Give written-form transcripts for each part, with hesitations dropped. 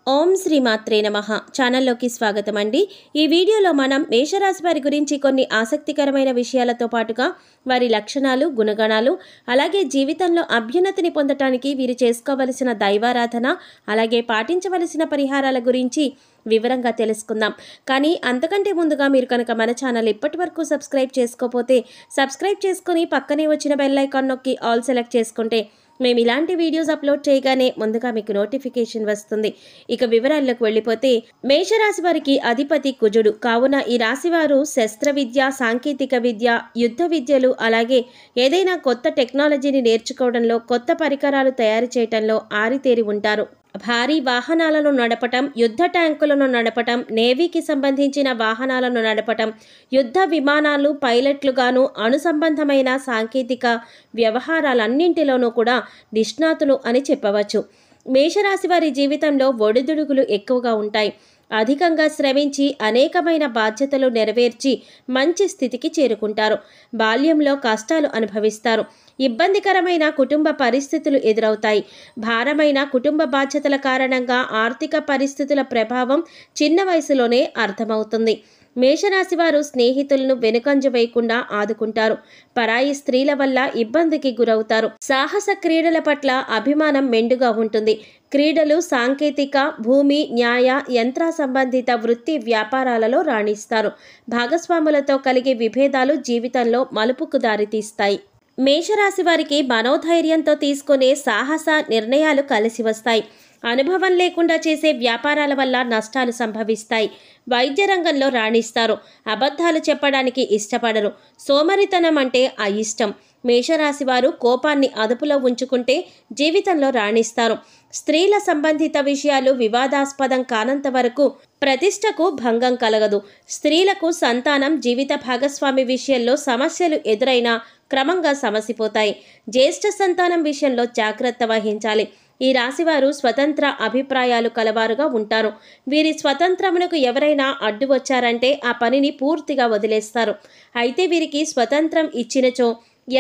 ఓం శ్రీ మాత్రే నమః ఛానల్లోకి స్వాగతం అండి. ఈ వీడియోలో మనం మేషరాశి వారి గురించి కొన్ని ఆసక్తికరమైన విషయాలతో పాటుగా వారి లక్షణాలు, గుణగణాలు, అలాగే జీవితంలో అభ్యున్నతిని పొందటానికి వీరు చేసుకోవలసిన దైవారాధన, అలాగే పాటించవలసిన పరిహారాల గురించి వివరంగా తెలుసుకుందాం. కానీ అంతకంటే ముందుగా మీరు కనుక మన ఛానల్ ఇప్పటి వరకు సబ్స్క్రైబ్ చేసుకోకపోతే సబ్స్క్రైబ్ చేసుకుని పక్కనే వచ్చిన బెల్ ఐకాన్ నొక్కి ఆల్ సెలెక్ట్ చేసుకుంటే మేము ఇలాంటి వీడియోస్ అప్లోడ్ చేయగానే ముందుగా మీకు నోటిఫికేషన్ వస్తుంది. ఇక వివరాల్లోకి వెళ్ళిపోతే మేషరాశి వారికి అధిపతి కుజుడు కావున ఈ రాశివారు శస్త్ర విద్య, సాంకేతిక విద్య, యుద్ధ విద్యలు, అలాగే ఏదైనా కొత్త టెక్నాలజీని నేర్చుకోవడంలో, కొత్త పరికరాలు తయారు చేయడంలో ఆరితేరి ఉంటారు. భారీ వాహనాలను నడపటం, యుద్ధ ట్యాంకులను నడపటం, నేవీకి సంబంధించిన వాహనాలను నడపటం, యుద్ధ విమానాలు పైలట్లుగాను, అనుసంబంధమైన సాంకేతిక వ్యవహారాలన్నింటిలోనూ కూడా నిష్ణాతులు అని చెప్పవచ్చు. మేషరాశి వారి జీవితంలో ఒడిదుడుకులు ఎక్కువగా ఉంటాయి. అధికంగా శ్రమించి అనేకమైన బాధ్యతలు నెరవేర్చి మంచి స్థితికి చేరుకుంటారు. బాల్యంలో కష్టాలు అనుభవిస్తారు. ఇబ్బందికరమైన కుటుంబ పరిస్థితులు ఎదురవుతాయి. భారమైన కుటుంబ బాధ్యతల కారణంగా ఆర్థిక పరిస్థితుల ప్రభావం చిన్న వయసులోనే అర్థమవుతుంది. మేషరాశి వారు స్నేహితులను వెనుకంజ వేయకుండా ఆదుకుంటారు. పరాయి స్త్రీల వల్ల ఇబ్బందికి గురవుతారు. సాహస క్రీడల పట్ల అభిమానం మెండుగా ఉంటుంది. క్రీడలు, సాంకేతిక, భూమి, న్యాయ, యంత్ర సంబంధిత వృత్తి వ్యాపారాలలో రాణిస్తారు. భాగస్వాములతో కలిగే విభేదాలు జీవితంలో మలుపుకు దారితీస్తాయి. మేషరాశి వారికి మనోధైర్యంతో తీసుకునే సాహస నిర్ణయాలు కలిసి వస్తాయి. అనుభవం లేకుండా చేసే వ్యాపారాల వల్ల నష్టాలు సంభవిస్తాయి. వైద్య రంగంలో రాణిస్తారు. అబద్ధాలు చెప్పడానికి ఇష్టపడరు. సోమరితనం అంటే అయిష్టం. మేషరాశి వారు కోపాన్ని అదుపులో ఉంచుకుంటే జీవితంలో రాణిస్తారు. స్త్రీల సంబంధిత విషయాలు వివాదాస్పదం కానంత వరకు ప్రతిష్టకు భంగం కలగదు. స్త్రీలకు సంతానం, జీవిత భాగస్వామి విషయంలో సమస్యలు ఎదురైనా క్రమంగా సమసిపోతాయి. జ్యేష్ఠ సంతానం విషయంలో జాగ్రత్త వహించాలి. ఈ రాశివారు స్వతంత్ర అభిప్రాయాలు కలవారుగా ఉంటారు. వీరి స్వతంత్రమునకు ఎవరైనా అడ్డు వచ్చారంటే ఆ పనిని పూర్తిగా వదిలేస్తారు. అయితే వీరికి స్వతంత్రం ఇచ్చినచో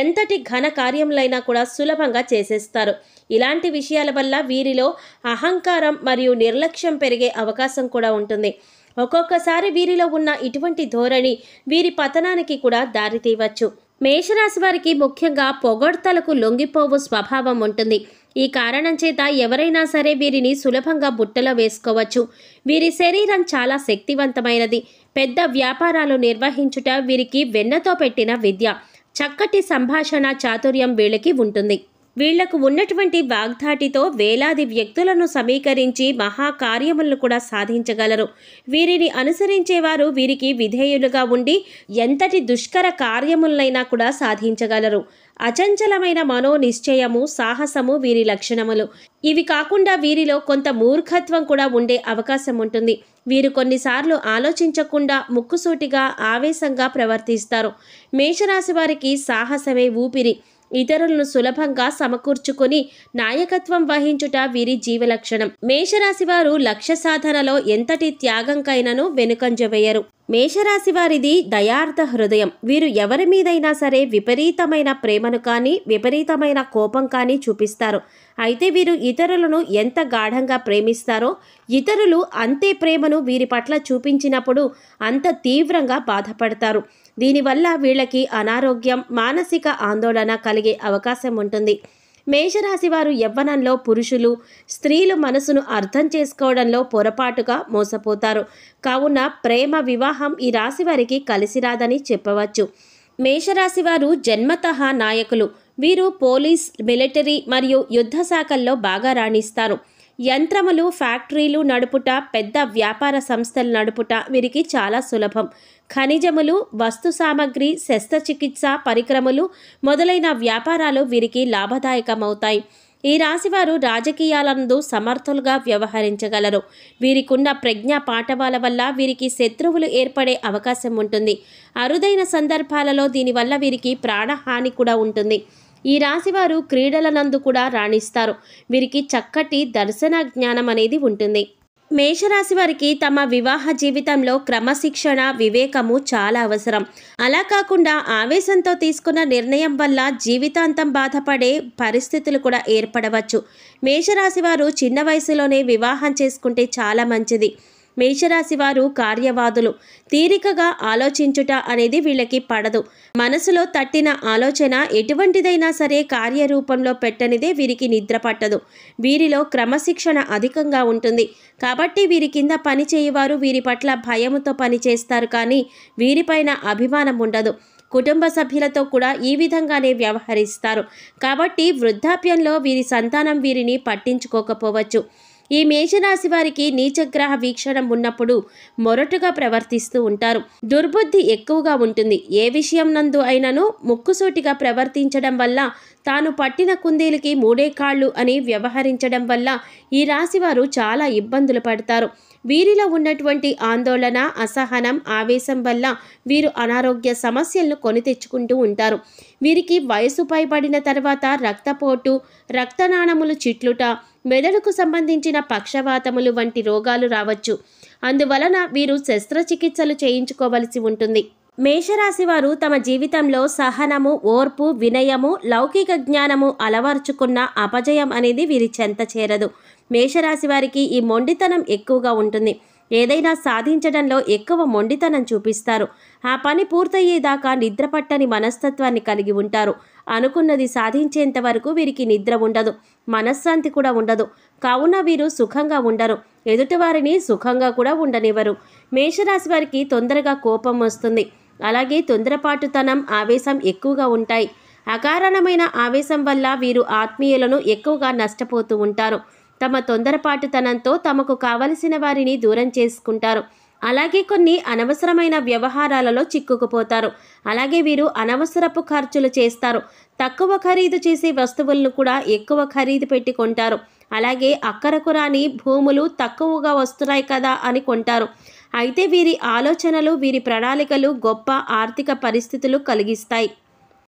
ఎంతటి ఘన కార్యములైనా కూడా సులభంగా చేసేస్తారు. ఇలాంటి విషయాల వల్ల వీరిలో అహంకారం మరియు నిర్లక్ష్యం పెరిగే అవకాశం కూడా ఉంటుంది. ఒక్కొక్కసారి వీరిలో ఉన్న ఇటువంటి ధోరణి వీరి పతనానికి కూడా దారితీయవచ్చు. మేషరాశి వారికి ముఖ్యంగా పొగడ్తలకు లొంగిపోవు స్వభావం ఉంటుంది. ఈ కారణం చేత ఎవరైనా సరే వీరిని సులభంగా బుట్టలో వేసుకోవచ్చు. వీరి శరీరం చాలా శక్తివంతమైనది. పెద్ద వ్యాపారాలు నిర్వహించుట వీరికి వెన్నతో పెట్టిన విద్య. చక్కటి సంభాషణ చాతుర్యం వీళ్ళకి ఉంటుంది. వీళ్లకు ఉన్నటువంటి వాగ్ధాటితో వేలాది వ్యక్తులను సమీకరించి మహాకార్యములను కూడా సాధించగలరు. వీరిని అనుసరించేవారు వీరికి విధేయులుగా ఉండి ఎంతటి దుష్కర కార్యములైనా కూడా సాధించగలరు. అచంచలమైన మనో నిశ్చయము, సాహసము వీరి లక్షణములు. ఇవి కాకుండా వీరిలో కొంత మూర్ఖత్వం కూడా ఉండే అవకాశం ఉంటుంది. వీరు కొన్నిసార్లు ఆలోచించకుండా ముక్కుసూటిగా, ఆవేశంగా ప్రవర్తిస్తారు. మేషరాశి వారికి సాహసమే ఊపిరి. ఇతరులను సులభంగా సమకూర్చుకొని నాయకత్వం వహించుట వీరి జీవలక్షణం. మేషరాశి వారు లక్ష్య సాధనలో ఎంతటి త్యాగంకైనను వెనుకంజ వేయరు. మేషరాశి వారిది దయార్థ హృదయం. వీరు ఎవరి మీదైనా సరే విపరీతమైన ప్రేమను కానీ, విపరీతమైన కోపం కానీ చూపిస్తారు. అయితే వీరు ఇతరులను ఎంత గాఢంగా ప్రేమిస్తారో ఇతరులు అంతే ప్రేమను వీరి పట్ల చూపించినప్పుడు అంత తీవ్రంగా బాధపడతారు. దీనివల్ల వీళ్ళకి అనారోగ్యం, మానసిక ఆందోళన కలిగే అవకాశం ఉంటుంది. మేషరాశి వారు యవ్వనంలో పురుషులు, స్త్రీలు మనసును అర్థం చేసుకోవడంలో పొరపాటుగా మోసపోతారు. కావున ప్రేమ వివాహం ఈ రాశి వారికి కలిసిరాదని చెప్పవచ్చు. మేషరాశి వారు జన్మతః నాయకులు. వీరు పోలీస్, మిలిటరీ మరియు యుద్ధ శాఖల్లో బాగా రాణిస్తారు. యంత్రములు, ఫ్యాక్టరీలు నడుపుట, పెద్ద వ్యాపార సంస్థలు నడుపుట వీరికి చాలా సులభం. ఖనిజములు, వస్తు సామగ్రి, శస్త్రచికిత్స పరికరములు మొదలైన వ్యాపారాలు వీరికి లాభదాయకమవుతాయి. ఈ రాశివారు రాజకీయాలందు సమర్థులుగా వ్యవహరించగలరు. వీరికున్న ప్రజ్ఞా పాఠవాల వల్ల వీరికి శత్రువులు ఏర్పడే అవకాశం ఉంటుంది. అరుదైన సందర్భాలలో దీనివల్ల వీరికి ప్రాణహాని కూడా ఉంటుంది. ఈ రాశివారు క్రీడల నందు కూడా రాణిస్తారు. వీరికి చక్కటి దర్శన జ్ఞానం అనేది ఉంటుంది. మేషరాశి వారికి తమ వివాహ జీవితంలో క్రమశిక్షణ, వివేకము చాలా అవసరం. అలా కాకుండా ఆవేశంతో తీసుకున్న నిర్ణయం వల్ల జీవితాంతం బాధపడే పరిస్థితులు కూడా ఏర్పడవచ్చు. మేషరాశి వారు చిన్న వయసులోనే వివాహం చేసుకుంటే చాలా మంచిది. మేషరాశి వారు కార్యవాదులు. తీరికగా ఆలోచించుట అనేది వీళ్ళకి పడదు. మనసులో తట్టిన ఆలోచన ఎటువంటిదైనా సరే కార్యరూపంలో పెట్టనిదే వీరికి నిద్ర పట్టదు. వీరిలో క్రమశిక్షణ అధికంగా ఉంటుంది. కాబట్టి వీరి కింద పని చేయవారు వీరి పట్ల భయముతో పని చేస్తారు, కానీ వీరిపైన అభిమానం ఉండదు. కుటుంబ సభ్యులతో కూడా ఈ విధంగానే వ్యవహరిస్తారు. కాబట్టి వృద్ధాప్యంలో వీరి సంతానం వీరిని పట్టించుకోకపోవచ్చు. ఈ మేషరాశి వారికి నీచగ్రహ వీక్షణం ఉన్నప్పుడు మొరటుగా ప్రవర్తిస్తూ ఉంటారు. దుర్బుద్ధి ఎక్కువగా ఉంటుంది. ఏ విషయం నందు అయినను ముక్కుసూటిగా ప్రవర్తించడం వల్ల, తాను పట్టిన కుందేలుకి మూడే కాళ్ళు అని వ్యవహరించడం వల్ల ఈ రాశివారు చాలా ఇబ్బందులు పడతారు. వీరిలో ఉన్నటువంటి ఆందోళన, అసహనం, ఆవేశం వల్ల వీరు అనారోగ్య సమస్యలను కొని తెచ్చుకుంటూ ఉంటారు. వీరికి వయసు పైబడిన తర్వాత రక్తపోటు, రక్తనాళములు చిట్లుట, మెదడుకు సంబంధించిన పక్షవాతములు వంటి రోగాలు రావచ్చు. అందువలన వీరు శస్త్రచికిత్సలు చేయించుకోవలసి ఉంటుంది. మేషరాశి వారు తమ జీవితంలో సహనము, ఓర్పు, వినయము, లౌకిక జ్ఞానము అలవర్చుకున్న అపజయం అనేది వీరి చెంత చేరదు. మేషరాశి వారికి ఈ మొండితనం ఎక్కువగా ఉంటుంది. ఏదైనా సాధించడంలో ఎక్కువ మొండితనం చూపిస్తారు. ఆ పని పూర్తయ్యేదాకా నిద్రపట్టని మనస్తత్వాన్ని కలిగి ఉంటారు. అనుకున్నది సాధించేంత వరకు వీరికి నిద్ర ఉండదు, మనశ్శాంతి కూడా ఉండదు. కావున వీరు సుఖంగా ఉండరు, ఎదుటివారిని సుఖంగా కూడా ఉండనివ్వరు. మేషరాశి వారికి తొందరగా కోపం వస్తుంది. అలాగే తొందరపాటుతనం, ఆవేశం ఎక్కువగా ఉంటాయి. అకారణమైన ఆవేశం వల్ల వీరు ఆత్మీయులను ఎక్కువగా నష్టపోతూ ఉంటారు. తమ తొందరపాటుతనంతో తమకు కావలసిన వారిని దూరం చేసుకుంటారు. అలాగే కొన్ని అనవసరమైన వ్యవహారాలలో చిక్కుకుపోతారు. అలాగే వీరు అనవసరపు ఖర్చులు చేస్తారు. తక్కువ ఖరీదు చేసే వస్తువులను కూడా ఎక్కువ ఖరీదు పెట్టి కొంటారు. అలాగే అక్కరకు రాని భూములు తక్కువగా వస్తున్నాయి కదా అని కొంటారు. అయితే వీరి ఆలోచనలు, వీరి ప్రణాళికలు గొప్ప ఆర్థిక పరిస్థితులు కలిగిస్తాయి.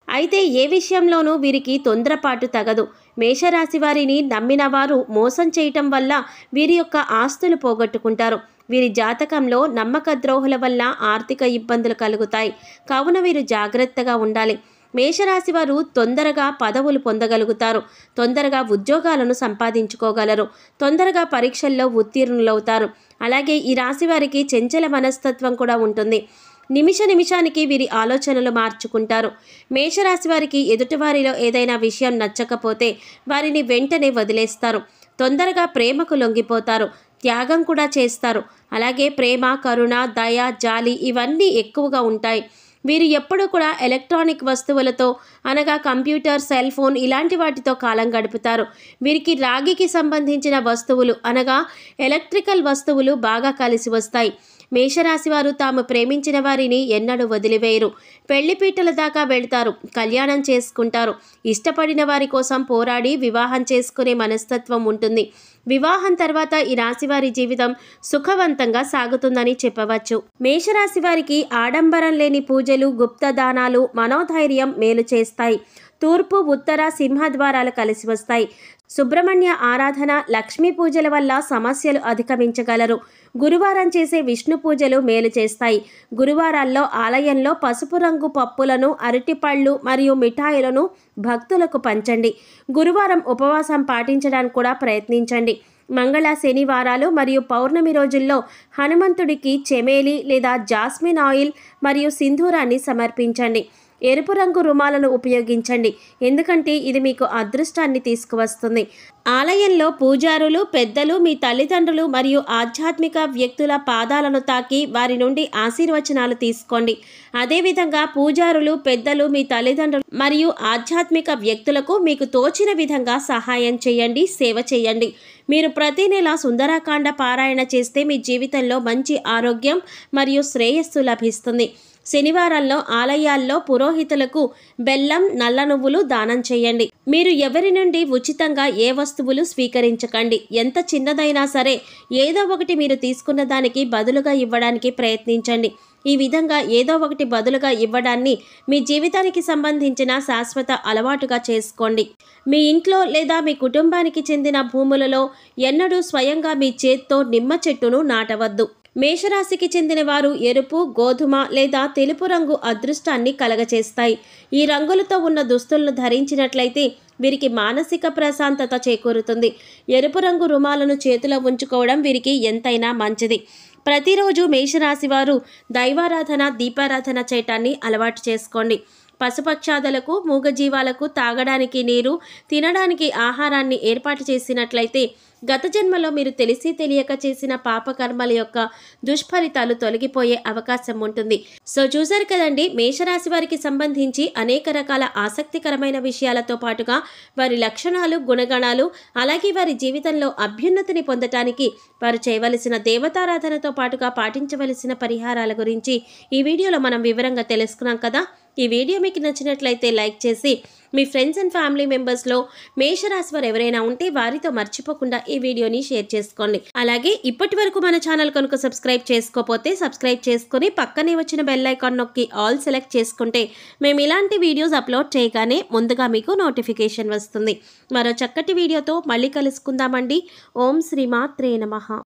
అయితే ఏ విషయంలోనూ వీరికి తొందరపాటు తగదు. మేషరాశి వారిని నమ్మిన వారు మోసం చేయటం వల్ల వీరి యొక్క ఆస్తులు పోగొట్టుకుంటారు. వీరి జాతకంలో నమ్మక ద్రోహుల వల్ల ఆర్థిక ఇబ్బందులు కలుగుతాయి. కావున వీరు జాగ్రత్తగా ఉండాలి. మేషరాశి వారు తొందరగా పదవులు పొందగలుగుతారు. తొందరగా ఉద్యోగాలను సంపాదించుకోగలరు. తొందరగా పరీక్షల్లో ఉత్తీర్ణులవుతారు. అలాగే ఈ రాశి వారికి చంచల మనస్తత్వం కూడా ఉంటుంది. నిమిషానికి వీరి ఆలోచనలు మార్చుకుంటారు. మేషరాశి వారికి ఎదుటివారిలో ఏదైనా విషయం నచ్చకపోతే వారిని వెంటనే వదిలేస్తారు. తొందరగా ప్రేమకు లొంగిపోతారు. త్యాగం కూడా చేస్తారు. అలాగే ప్రేమ, కరుణ, దయ, జాలి ఇవన్నీ ఎక్కువగా ఉంటాయి. వీరు ఎప్పుడూ కూడా ఎలక్ట్రానిక్ వస్తువులతో అనగా కంప్యూటర్, సెల్ ఫోన్ ఇలాంటి వాటితో కాలం గడుపుతారు. వీరికి రాగికి సంబంధించిన వస్తువులు అనగా ఎలక్ట్రికల్ వస్తువులు బాగా కలిసి వస్తాయి. మేషరాశి వారు తాము ప్రేమించిన వారిని ఎన్నడూ వదిలివేయరు. పెళ్లిపీటల దాకా వెళ్తారు. కళ్యాణం చేసుకుంటారు. ఇష్టపడిన వారి కోసం పోరాడి వివాహం చేసుకునే మనస్తత్వం ఉంటుంది. వివాహం తర్వాత ఈ రాశివారి జీవితం సుఖవంతంగా సాగుతుందని చెప్పవచ్చు. మేషరాశి వారికి ఆడంబరం లేని పూజలు, గుప్తదానాలు మనోధైర్యం మేలు చేస్తాయి. తూర్పు, ఉత్తర సింహద్వారాలు కలిసి వస్తాయి. సుబ్రహ్మణ్య ఆరాధన, లక్ష్మీ పూజల వల్ల సమస్యలు అధిగమించగలరు. గురువారం చేసే విష్ణు పూజలు మేలు చేస్తాయి. గురువారాల్లో ఆలయంలో పసుపు రంగు పప్పులను, అరటిపళ్ళు మరియు మిఠాయిలను భక్తులకు పంచండి. గురువారం ఉపవాసం పాటించడానికి కూడా ప్రయత్నించండి. మంగళ, శనివారాలు మరియు పౌర్ణమి రోజుల్లో హనుమంతుడికి చెమేలి లేదా జాస్మిన్ ఆయిల్ మరియు సింధూరాన్ని సమర్పించండి. ఎరుపు రంగు రుమాలను ఉపయోగించండి, ఎందుకంటే ఇది మీకు అదృష్టాన్ని తీసుకువస్తుంది. ఆలయంలో పూజారులు, పెద్దలు, మీ తల్లిదండ్రులు మరియు ఆధ్యాత్మిక వ్యక్తుల పాదాలను తాకి వారి నుండి ఆశీర్వచనాలు తీసుకోండి. అదేవిధంగా పూజారులు, పెద్దలు, మీ తల్లిదండ్రులు మరియు ఆధ్యాత్మిక వ్యక్తులకు మీకు తోచిన విధంగా సహాయం చేయండి, సేవ చేయండి. మీరు ప్రతి నెల సుందరకాండ పారాయణ చేస్తే మీ జీవితంలో మంచి ఆరోగ్యం మరియు శ్రేయస్సు లభిస్తుంది. శనివారాల్లో ఆలయాల్లో పురోహితులకు బెల్లం, నల్ల నువ్వులు దానం చేయండి. మీరు ఎవరి నుండి ఉచితంగా ఏ వస్తువులు స్వీకరించకండి. ఎంత చిన్నదైనా సరే ఏదో ఒకటి మీరు తీసుకున్న దానికి బదులుగా ఇవ్వడానికి ప్రయత్నించండి. ఈ విధంగా ఏదో ఒకటి బదులుగా ఇవ్వడాన్ని మీ జీవితానికి సంబంధించిన శాశ్వత అలవాటుగా చేసుకోండి. మీ ఇంట్లో లేదా మీ కుటుంబానికి చెందిన భూములలో ఎన్నడూ స్వయంగా మీ చేత్తో నిమ్మ చెట్టును నాటవద్దు. మేషరాశికి చెందిన వారు ఎరుపు, గోధుమ లేదా తెలుపు రంగు అదృష్టాన్ని కలగచేస్తాయి. ఈ రంగులతో ఉన్న దుస్తులను ధరించినట్లయితే వీరికి మానసిక ప్రశాంతత చేకూరుతుంది. ఎరుపు రంగు రుమాలను చేతిలో ఉంచుకోవడం వీరికి ఎంతైనా మంచిది. ప్రతిరోజు మేషరాశి వారు దైవారాధన, దీపారాధన చేయటాన్ని అలవాటు చేసుకోండి. పశుపక్షాదులకు, మూగజీవాలకు తాగడానికి నీరు, తినడానికి ఆహారాన్ని ఏర్పాటు చేసినట్లయితే గత జన్మలో మీరు తెలిసి తెలియక చేసిన పాపకర్మల యొక్క దుష్ఫలితాలు తొలగిపోయే అవకాశం ఉంటుంది. సో చూసారు కదండి, మేషరాశి వారికి సంబంధించి అనేక రకాల ఆసక్తికరమైన విషయాలతో పాటుగా వారి లక్షణాలు, గుణగణాలు, అలాగే వారి జీవితంలో అభ్యున్నతిని పొందటానికి వారు చేయవలసిన దేవతారాధనతో పాటుగా పాటించవలసిన పరిహారాల గురించి ఈ వీడియోలో మనం వివరంగా తెలుసుకున్నాం కదా. ఈ వీడియో మీకు నచ్చినట్లయితే లైక్ చేసి మీ ఫ్రెండ్స్ అండ్ ఫ్యామిలీ మెంబర్స్లో మేషరాశి వారు ఎవరైనా ఉంటే వారితో మర్చిపోకుండా ఈ వీడియోని షేర్ చేసుకోండి. అలాగే ఇప్పటి వరకు మన ఛానల్ కనుక సబ్స్క్రైబ్ చేసుకోకపోతే సబ్స్క్రైబ్ చేసుకొని పక్కనే వచ్చిన బెల్ ఐకాన్ నొక్కి ఆల్ సెలెక్ట్ చేసుకుంటే మేము ఇలాంటి వీడియోస్ అప్లోడ్ చేయగానే ముందుగా మీకు నోటిఫికేషన్ వస్తుంది. మరో చక్కటి వీడియోతో మళ్ళీ కలుసుకుందామండి. ఓం శ్రీమాత్రే నమః.